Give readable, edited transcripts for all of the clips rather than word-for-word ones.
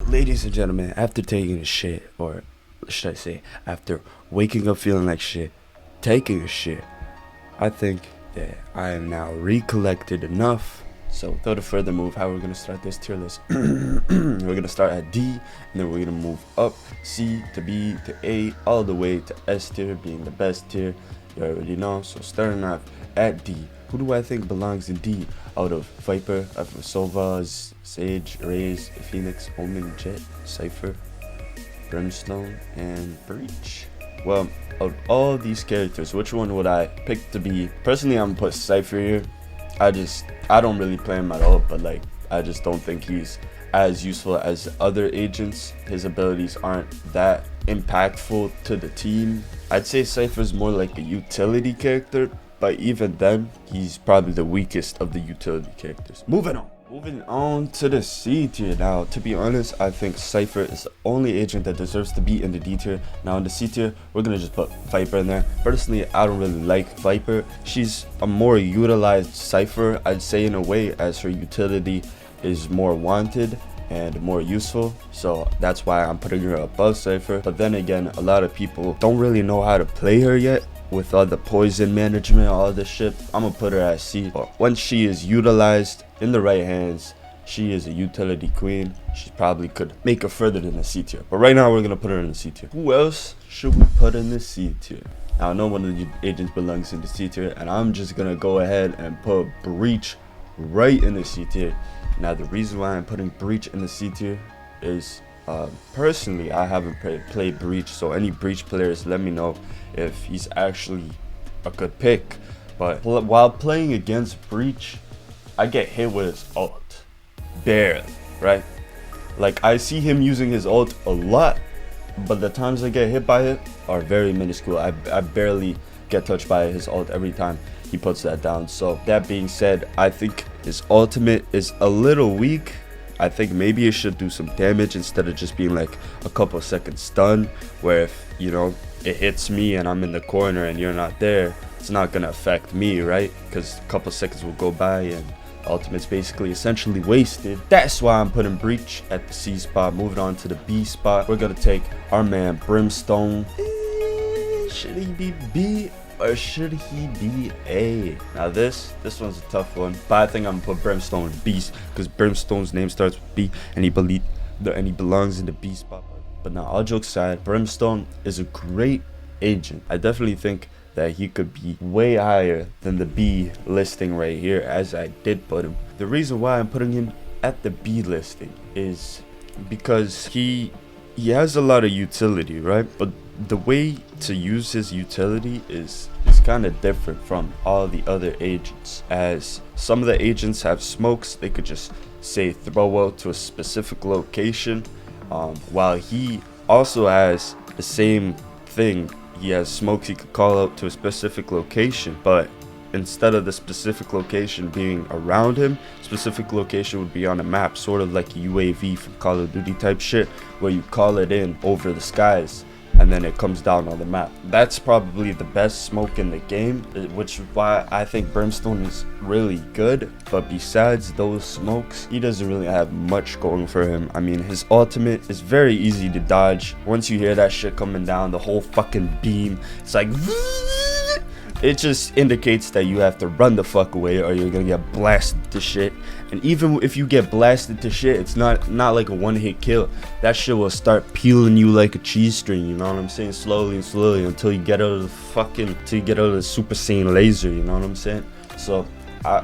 Ladies and gentlemen, after taking a shit, or should I say, after waking up feeling like shit, taking a shit, I think that I am now recollected enough. So without a further move, how we're gonna start this tier list? We're gonna start at D, and then we're gonna move up C to B to A, all the way to S tier, being the best tier. You already know. So starting off at D, who do I think belongs in D? Out of Viper, Sova, Sage, Raze, Phoenix, Omen, Jet, Cypher, Brimstone, and Breach. Well, of all these characters, which one would I pick to be? Personally, I'm gonna put Cypher here. I don't really play him at all, but like, I just don't think he's as useful as other agents. His abilities aren't that impactful to the team. I'd say Cypher's more like a utility character, but even then, he's probably the weakest of the utility characters. Moving on to the C tier. Now, to be honest, I think Cypher is the only agent that deserves to be in the D tier. Now, in the C tier, we're gonna just put Viper in there. Personally, I don't really like Viper. She's a more utilized Cypher, I'd say, in a way, as her utility is more wanted and more useful, so that's why I'm putting her above Cypher. But then again, a lot of people don't really know how to play her yet. With all the poison management, all this shit, I'm gonna put her at C. But once she is utilized in the right hands, she is a utility queen. She probably could make her further than the C tier. But right now, we're gonna put her in the C tier. Who else should we put in the C tier? Now, no one of the agents belongs in the C tier, and I'm just gonna go ahead and put Breach right in the C tier. Now, the reason why I'm putting Breach in the C tier is personally, I haven't played Breach, so any Breach players, let me know if he's actually a good pick. But while playing against Breach, I get hit with his ult, barely, right? Like, I see him using his ult a lot, but the times I get hit by it are very minuscule. I barely get touched by his ult every time he puts that down. So that being said, I think his ultimate is a little weak. I think maybe it should do some damage instead of just being like a couple seconds stun, where if, you know, it hits me and I'm in the corner and you're not there, it's not gonna affect me, right? Because a couple seconds will go by and ultimate's basically essentially wasted. That's why I'm putting Breach at the C spot. Moving on to the B spot, we're gonna take our man Brimstone. Should he be B or should he be A? Now this one's a tough one, but I think I'm gonna put Brimstone in B, because Brimstone's name starts with B and he belongs in the B spot. But now, all jokes aside, Brimstone is a great agent. I definitely think that he could be way higher than the B listing right here, as I did put him. The reason why I'm putting him at the B listing is because he has a lot of utility, right? But the way to use his utility is kind of different from all the other agents, as some of the agents have smokes they could just say throw out to a specific location, while he also has the same thing. He has smokes he could call out to a specific location, but instead of the specific location being around him, specific location would be on a map, sort of like a UAV from Call of Duty type shit, where you call it in over the skies and then it comes down on the map. That's probably the best smoke in the game, which is why I think Brimstone is really good. But besides those smokes, he doesn't really have much going for him. I mean, his ultimate is very easy to dodge. Once you hear that shit coming down, the whole fucking beam, it's like it just indicates that you have to run the fuck away or you're gonna get blasted to shit. And even if you get blasted to shit, it's not like a one-hit kill. That shit will start peeling you like a cheese string, you know what I'm saying? Slowly and slowly until you get out of the Super Saiyan laser, you know what I'm saying? So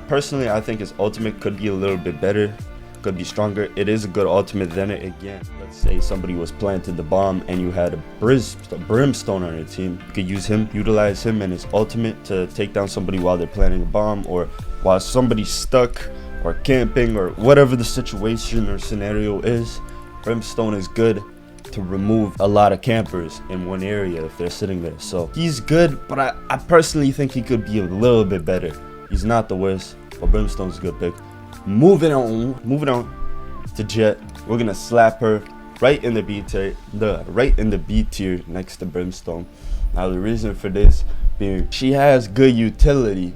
personally, I think his ultimate could be a little bit better, could be stronger. It is a good ultimate. Then again, let's say somebody was planted the bomb and you had a Brimstone on your team, you could utilize him and his ultimate to take down somebody while they're planting a bomb, or while somebody's stuck or camping, or whatever the situation or scenario is. Brimstone is good to remove a lot of campers in one area if they're sitting there. So he's good, but I personally think he could be a little bit better. He's not the worst, but Brimstone's a good pick. Moving on to Jet. We're gonna slap her right in the B tier next to Brimstone. Now, the reason for this being, she has good utility,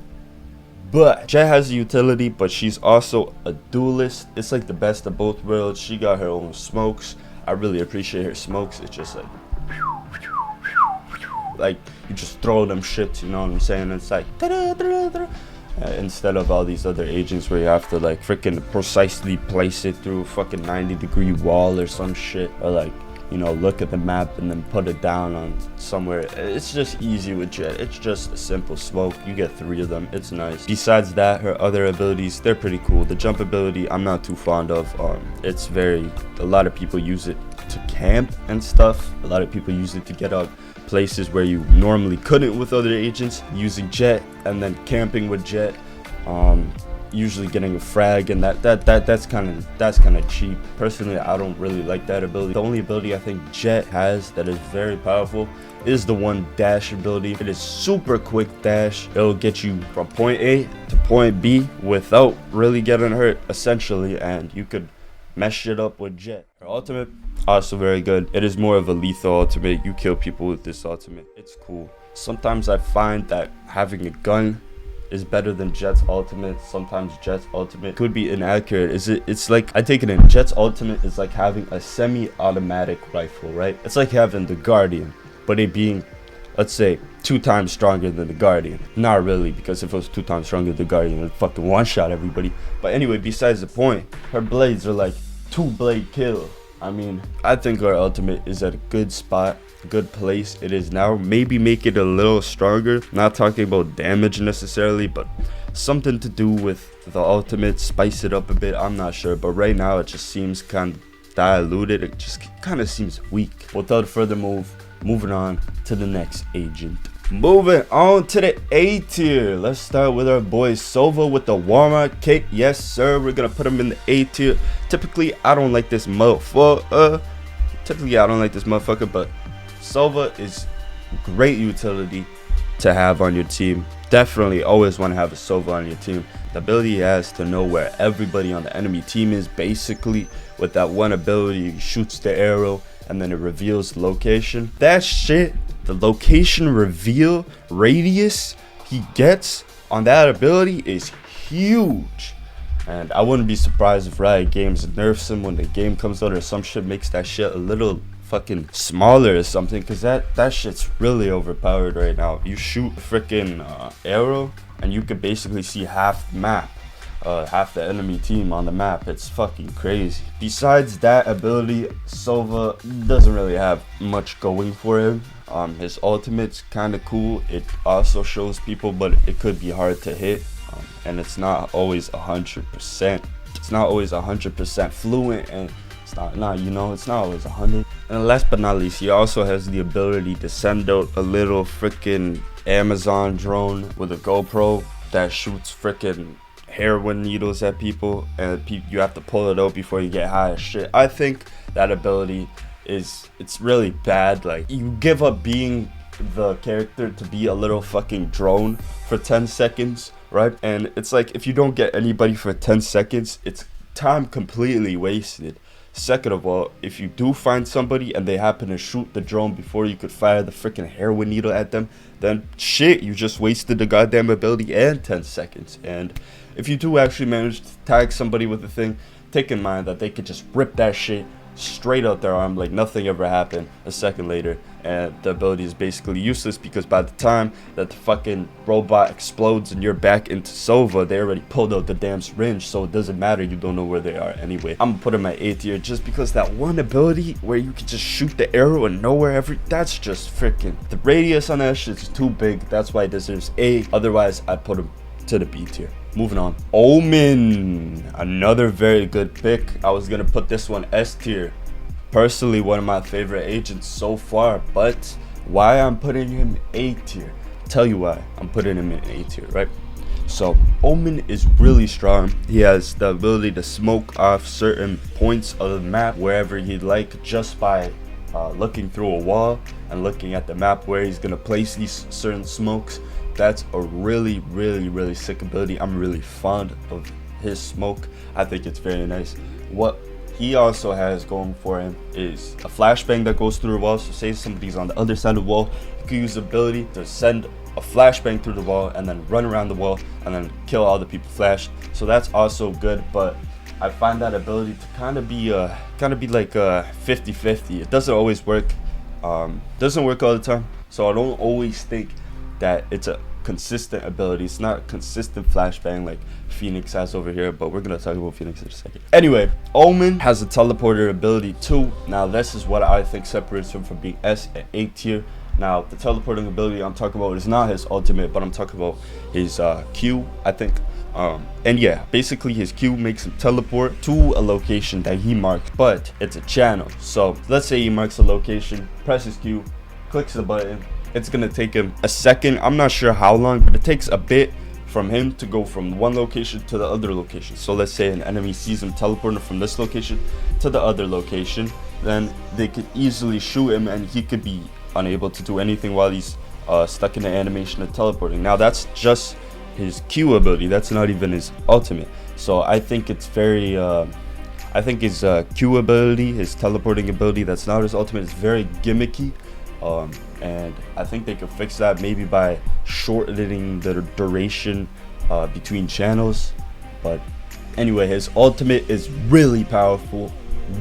But Jet has a utility, but she's also a duelist. It's like the best of both worlds. She got her own smokes. I really appreciate her smokes. It's just like you just throw them shits, you know what I'm saying? It's like instead of all these other agents where you have to like freaking precisely place it through a fucking 90-degree wall or some shit, or like, you know, look at the map and then put it down on somewhere. It's just easy with Jet. It's just a simple smoke. You get 3 of them. It's nice. Besides that, her other abilities, they're pretty cool. The jump ability, I'm not too fond of. It's a lot of people use it to camp and stuff. A lot of people use it to get out places where you normally couldn't with other agents, using Jet and then camping with Jet. Usually getting a frag, and that's kind of cheap. Personally, I don't really like that ability. The only ability I think Jet has that is very powerful is the one dash ability. It is super quick dash. It'll get you from point A to point B without really getting hurt, essentially, and you could mesh it up with Jet. Her ultimate, also very good. It is more of a lethal ultimate. You kill people with this ultimate. It's cool. Sometimes I find that having a gun is better than Jet's ultimate. Sometimes Jet's ultimate could be inaccurate. It's like, I take it in, Jet's ultimate is like having a semi-automatic rifle, right? It's like having the Guardian, but it being, let's say, 2 times stronger than the Guardian. Not really, because if it was 2 times stronger than the Guardian, it'd fucking one-shot everybody. But anyway, besides the point, her blades are like 2-blade kill. I mean, I think her ultimate is at a good spot, good place it is now. Maybe make it a little stronger. Not talking about damage necessarily, but something to do with the ultimate, spice it up a bit. I'm not sure, but right now it just seems kind of diluted. It just kind of seems weak. Without further moving on to the next agent. Moving on to the A tier. Let's start with our boy Sova with the Walmart cake. Yes, sir. We're gonna put him in the A tier. Typically, I don't like this motherfucker. But Sova is great utility to have on your team. Definitely always want to have a Sova on your team. The ability he has to know where everybody on the enemy team is, basically with that one ability, he shoots the arrow and then it reveals the location. That shit, the location reveal radius he gets on that ability is huge. And I wouldn't be surprised if Riot Games nerfs him when the game comes out, or some shit makes that shit a little fucking smaller or something, because that shit's really overpowered right now. You shoot a freaking arrow and you can basically see half the map, half the enemy team on the map. It's fucking crazy. Besides that ability, Sova doesn't really have much going for him. His ultimate's kind of cool. It also shows people, but it could be hard to hit, and it's not always 100%. It's not always 100% fluent, and it's not you know, it's not always 100. And last but not least, he also has the ability to send out a little freaking Amazon drone with a GoPro that shoots freaking heroin needles at people, and you have to pull it out before you get high as shit. I think that ability it's really bad. Like, you give up being the character to be a little fucking drone for 10 seconds, right? And it's like, if you don't get anybody for 10 seconds, it's time completely wasted. Second of all, if you do find somebody and they happen to shoot the drone before you could fire the freaking heroin needle at them, then shit, you just wasted the goddamn ability and 10 seconds. And if you do actually manage to tag somebody with the thing, take in mind that they could just rip that shit straight out their arm like nothing ever happened a second later, and the ability is basically useless, because by the time that the fucking robot explodes and you're back into Sova, they already pulled out the damn syringe, so it doesn't matter, you don't know where they are anyway. I'm gonna put him at A tier just because that one ability where you can just shoot the arrow and know where that's just freaking, the radius on that shit is too big. That's why it deserves A. Otherwise, I put him to the B tier. Moving on. Omen, another very good pick. I was gonna put this one S tier. Personally, one of my favorite agents so far, but why I'm putting him A tier? Tell you why I'm putting him in A tier, right? So Omen is really strong. He has the ability to smoke off certain points of the map wherever he'd like, just by looking through a wall and looking at the map where he's gonna place these certain smokes. That's a really, really, really sick ability. I'm really fond of his smoke. I think it's very nice. What he also has going for him is a flashbang that goes through a wall. So say somebody's on the other side of the wall, you can use the ability to send a flashbang through the wall and then run around the wall and then kill all the people flash. So that's also good, but I find that ability to kind of be like 50-50. It doesn't always work. Doesn't work all the time. So I don't always think that it's a consistent ability. It's not a consistent flashbang like Phoenix has over here, but we're gonna talk about Phoenix in a second. Anyway, Omen has a teleporter ability too. Now this is what I think separates him from being S and A tier. Now the teleporting ability I'm talking about is not his ultimate, but I'm talking about his Q, I think. And yeah, basically his Q makes him teleport to a location that he marked, but it's a channel. So let's say he marks a location, presses Q, clicks the button. It's gonna take him a second. I'm not sure how long, but it takes a bit from him to go from one location to the other location. So let's say an enemy sees him teleporting from this location to the other location, then they could easily shoot him and he could be unable to do anything while he's stuck in the animation of teleporting. Now that's just his Q ability, that's not even his ultimate. So I think it's very I think his Q ability, his teleporting ability, that's not his ultimate, is very gimmicky. And I think they could fix that maybe by shortening the duration between channels. But anyway, his ultimate is really powerful,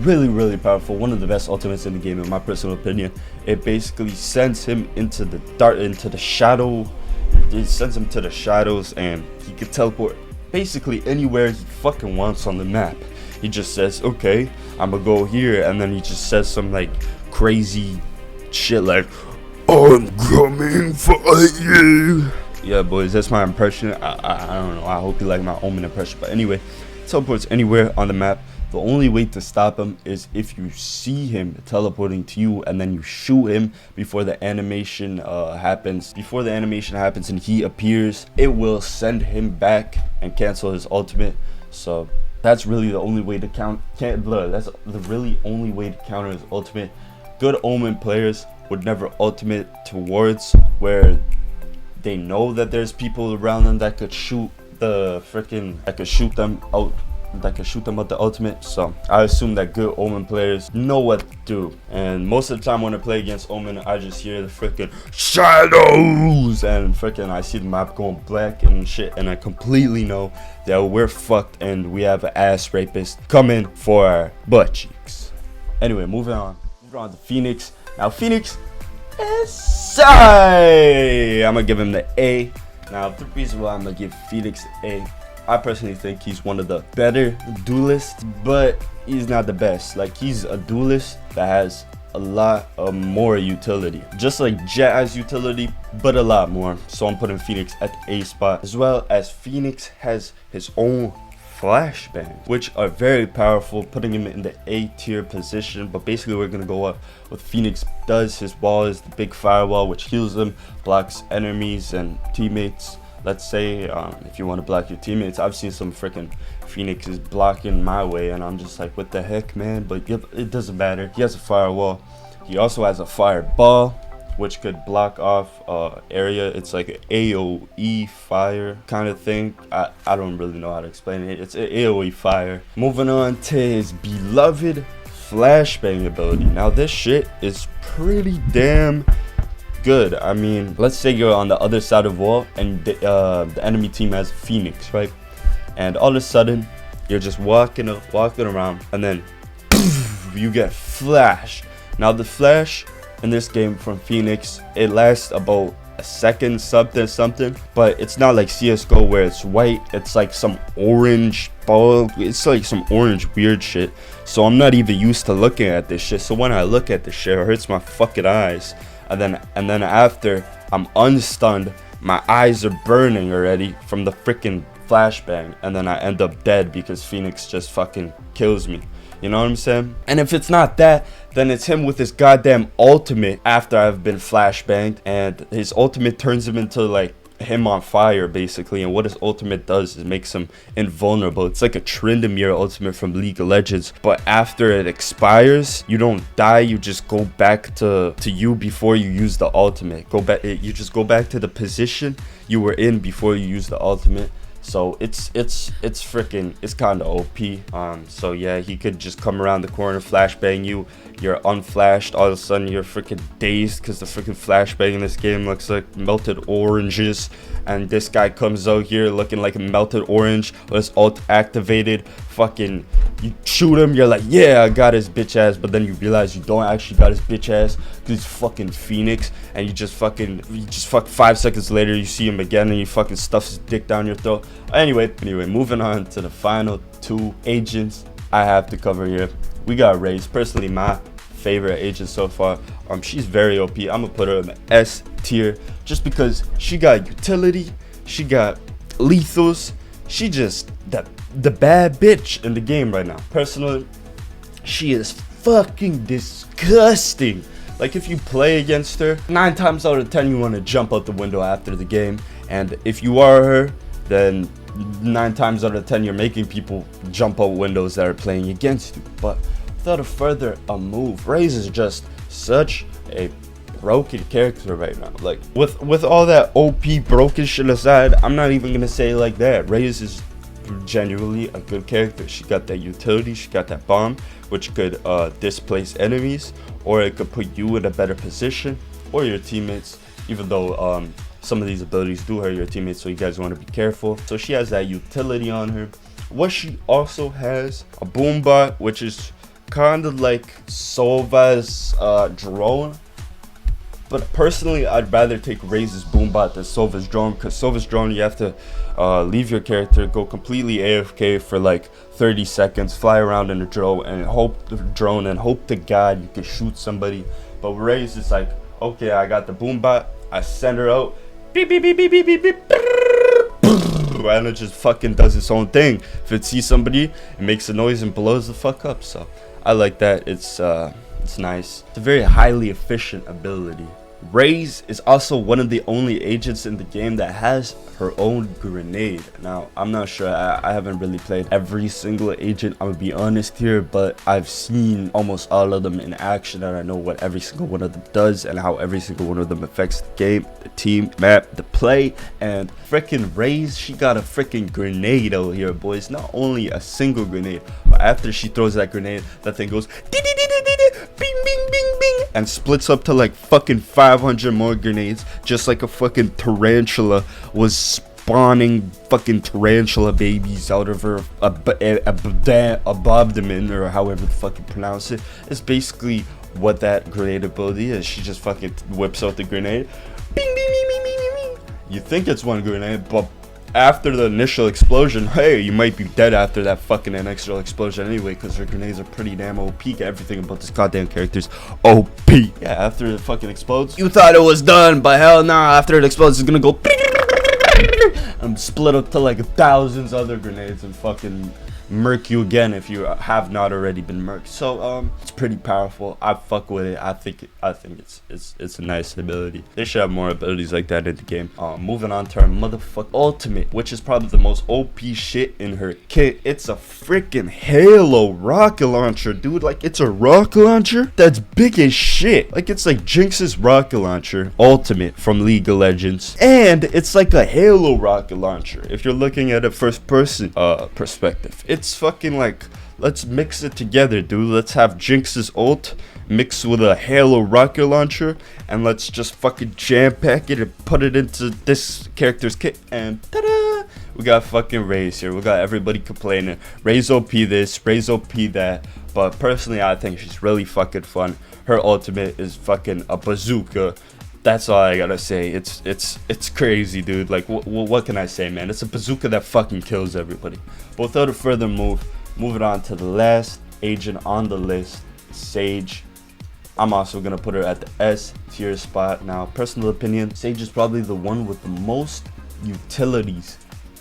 really powerful. One of the best ultimates in the game, in my personal opinion. It basically sends him into the dark, into the shadow. It sends him to the shadows, and he can teleport basically anywhere he fucking wants on the map. He just says, okay, I'm gonna go here, and then he just says some like crazy shit like, I'm coming for you. Yeah, boys, that's my impression. I don't know, I hope you like my Omen impression. But anyway, teleports anywhere on the map. The only way to stop him is if you see him teleporting to you and then you shoot him before the animation happens. Before the animation happens and he appears, it will send him back and cancel his ultimate. So that's really the only way to that's the really only way to counter his ultimate. Good Omen players would never ultimate towards where they know that there's people around them that could shoot the freaking, that could shoot them out the ultimate. So I assume that good Omen players know what to do, and most of the time when I play against Omen, I just hear the freaking shadows and freaking I see the map going black and shit, and I completely know that we're fucked and we have an ass rapist coming for our butt cheeks. Anyway, moving on to Phoenix. Now Phoenix is I'm gonna give him the A. Now the reason why I'm gonna give Phoenix the A, I personally think he's one of the better duelists, but he's not the best. Like, he's a duelist that has a lot of more utility, just like Jet has utility, but a lot more. So I'm putting Phoenix at the A spot, as well as Phoenix has his own flashbangs, which are very powerful, putting him in the A tier position. But basically we're gonna go up with Phoenix does. His wall is the big firewall, which heals them, blocks enemies and teammates. Let's say if you want to block your teammates, I've seen some freaking Phoenixes blocking my way and I'm just like, what the heck, man? But it doesn't matter. He has a firewall. He also has a fireball, which could block off area. It's like an AoE fire kind of thing. I don't really know how to explain it. It's an AoE fire. Moving on to his beloved flashbang ability. Now this shit is pretty damn good. I mean, let's say you're on the other side of the wall and the enemy team has Phoenix, right? And all of a sudden you're just walking around and then you get flashed. Now the flash in this game from Phoenix, it lasts about a second, something, but it's not like CSGO where it's white. It's like some orange ball. It's like some orange weird shit. So I'm not even used to looking at this shit. So when I look at this shit, it hurts my fucking eyes. And then after I'm unstunned, my eyes are burning already from the freaking flashbang, and then I end up dead because Phoenix just fucking kills me. You know what I'm saying? And if it's not that, then it's him with his goddamn ultimate after I've been flashbanged, and his ultimate turns him into like him on fire basically. And what his ultimate does is makes him invulnerable. It's like a Tryndamere ultimate from League of Legends, but after it expires, you don't die, you just go back to you before you use the ultimate. You just go back to the position you were in before you use the ultimate. So it's freaking, it's kind of OP. So yeah, he could just come around the corner, flashbang you. You're unflashed. All of a sudden, you're freaking dazed because the freaking flashbang in this game looks like melted oranges. And this guy comes out here looking like a melted orange with his ult activated. Fucking, you shoot him. You're like, yeah, I got his bitch ass. But then you realize you don't actually got his bitch ass because he's fucking Phoenix. And you just fuck 5 seconds later, you see him again and he fucking stuffs his dick down your throat. Anyway, moving on to the final 2 agents I have to cover here. We got Raze, personally my favorite agent so far. She's very OP. I'm gonna put her in the S tier just because she got utility, she got lethals, she just the bad bitch in the game right now. Personally, she is fucking disgusting. Like, if you play against her, 9 times out of 10 you want to jump out the window after the game, and if you are her, then 9 times out of 10 you're making people jump out windows that are playing against you. But without a further move, Raze is just such a broken character right now. Like, with all that OP broken shit aside, I'm not even gonna say it like that. Raze is genuinely a good character. She got that utility, she got that bomb, which could displace enemies, or it could put you in a better position, or your teammates, even though some of these abilities do hurt your teammates, so you guys want to be careful. So she has that utility on her. What she also has, a boom bot, which is kind of like Sova's drone. But personally, I'd rather take Raze's boom bot than Sova's drone, because Sova's drone, you have to leave your character, go completely AFK for like 30 seconds, fly around in a drone and hope to God you can shoot somebody. But Raze is like, okay, I got the boom bot, I send her out, beep beep beep beep beep beep beep, and it just fucking does its own thing. If it sees somebody, it makes a noise and blows the fuck up. So I like that. It's nice. It's a very highly efficient ability. Raze is also one of the only agents in the game that has her own grenade. Now, I'm not sure, I haven't really played every single agent, I'm gonna be honest here, but I've seen almost all of them in action, and I know what every single one of them does and how every single one of them affects the game, the team, map, the play. And freaking Raze, she got a freaking grenade out here, boys. Not only a single grenade, but after she throws that grenade, that thing goes bing bing bing bing and splits up to like fucking 500 more grenades, just like a fucking tarantula was spawning fucking tarantula babies out of her abdomen, or however the fuck you pronounce it. It's basically what that grenade ability is. She just fucking whips out the grenade, bing bing bing bing bing bing. You think it's one grenade, but after the initial explosion, hey, you might be dead after that fucking initial explosion anyway, because her grenades are pretty damn OP. Everything about this goddamn character's OP. Yeah, after it fucking explodes, you thought it was done, but hell nah, after it explodes, it's gonna go and split up to like thousands other grenades and fucking murk you again if you have not already been murked. So it's pretty powerful. I fuck with it. I think it's a nice ability. They should have more abilities like that in the game. Moving on to our motherfucking ultimate, which is probably the most OP shit in her kit. It's a freaking Halo rocket launcher, dude. Like, it's a rocket launcher that's big as shit. Like, it's like Jinx's rocket launcher ultimate from League of Legends, and it's like a Halo rocket launcher if you're looking at a first person perspective. It's fucking like, let's mix it together, dude. Let's have Jinx's ult mixed with a Halo rocket launcher, and let's just fucking jam pack it and put it into this character's kit, and ta-da! We got fucking Raze here. We got everybody complaining, Raze OP this, Raze OP that. But personally, I think she's really fucking fun. Her ultimate is fucking a bazooka. That's all I gotta say. It's crazy, dude. Like, what can I say, man? It's a bazooka that fucking kills everybody. But without a further moving on to the last agent on the list, Sage. I'm also gonna put her at the S tier spot. Now, personal opinion, Sage is probably the one with the most utilities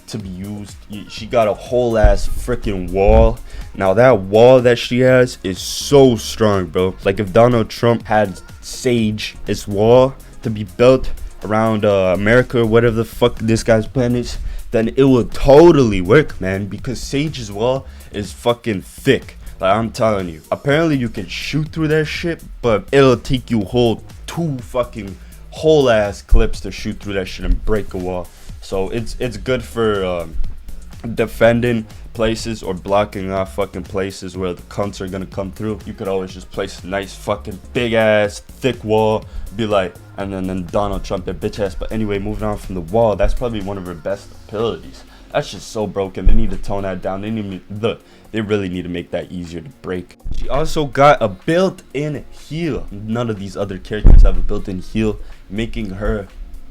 to be used. She got a whole ass freaking wall. Now, that wall that she has is so strong, bro. Like, if Donald Trump had Sage, his wall, to be built around America or whatever the fuck this guy's plan is, then it would totally work, man, because Sage's wall is fucking thick. Like, I'm telling you, apparently you can shoot through that shit, but it'll take you two fucking whole ass clips to shoot through that shit and break a wall. So it's good for defending places or blocking off fucking places where the cunts are gonna come through, you could always just place a nice fucking big ass thick wall, be like, and then Donald Trump their bitch ass. But anyway, moving on from the wall, that's probably one of her best abilities. That's just so broken. They need to tone that down. They really need to make that easier to break. She also got a built-in heal. None of these other characters have a built-in heal, making her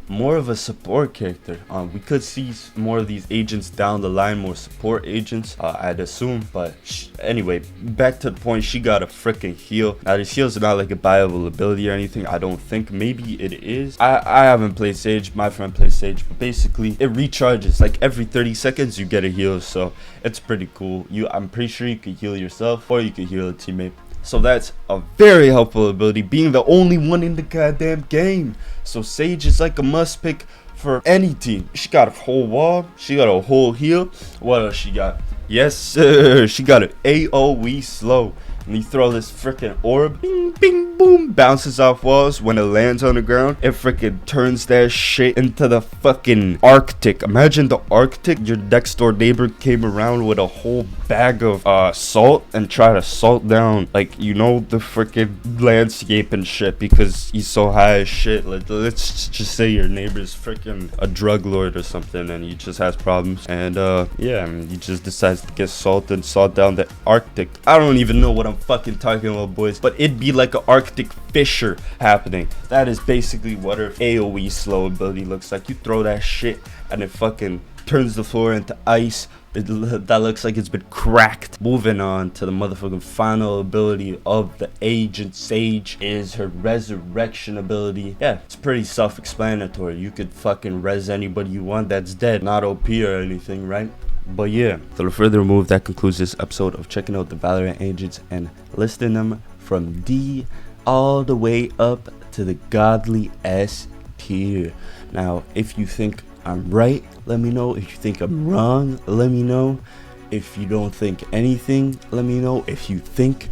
more of a support character. We could see more of these agents down the line, more support agents, I'd assume. But anyway, back to the point, she got a freaking heal. Now this heal is not like a buyable ability or anything, I don't think. Maybe it is. I haven't played Sage, my friend plays Sage, but basically it recharges like every 30 seconds you get a heal, so it's pretty cool. I'm pretty sure you could heal yourself or you could heal a teammate. So that's a very helpful ability, being the only one in the goddamn game. So Sage is like a must pick for any team. She got a whole wall, she got a whole heal. What else she got? Yes sir, she got an AoE slow. And you throw this freaking orb, bing, bing, boom, bounces off walls. When it lands on the ground, it freaking turns that shit into the fucking Arctic. Imagine the Arctic. Your next door neighbor came around with a whole bag of salt and tried to salt down, like, you know, the freaking landscape and shit because he's so high as shit. Like, let's just say your neighbor's freaking a drug lord or something and he just has problems. And yeah, he just decides to get salt down the Arctic. I don't even know what I'm fucking talking about, boys, but it'd be like an Arctic fissure happening. That is basically what her AoE slow ability looks like. You throw that shit and it fucking turns the floor into ice. That looks like it's been cracked. Moving on to the motherfucking final ability of the agent Sage is her resurrection ability. Yeah, it's pretty self-explanatory. You could fucking res anybody you want that's dead, not OP or anything, right? But yeah, without further ado, that concludes this episode of checking out the Valorant agents and listing them from D all the way up to the godly S tier. Now, if you think I'm right, let me know. If you think I'm wrong, let me know. If you don't think anything, let me know. If you think,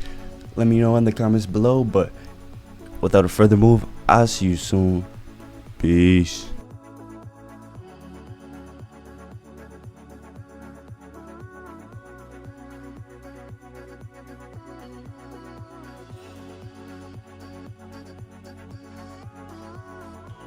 let me know in the comments below. But without a further move, I'll see you soon. Peace.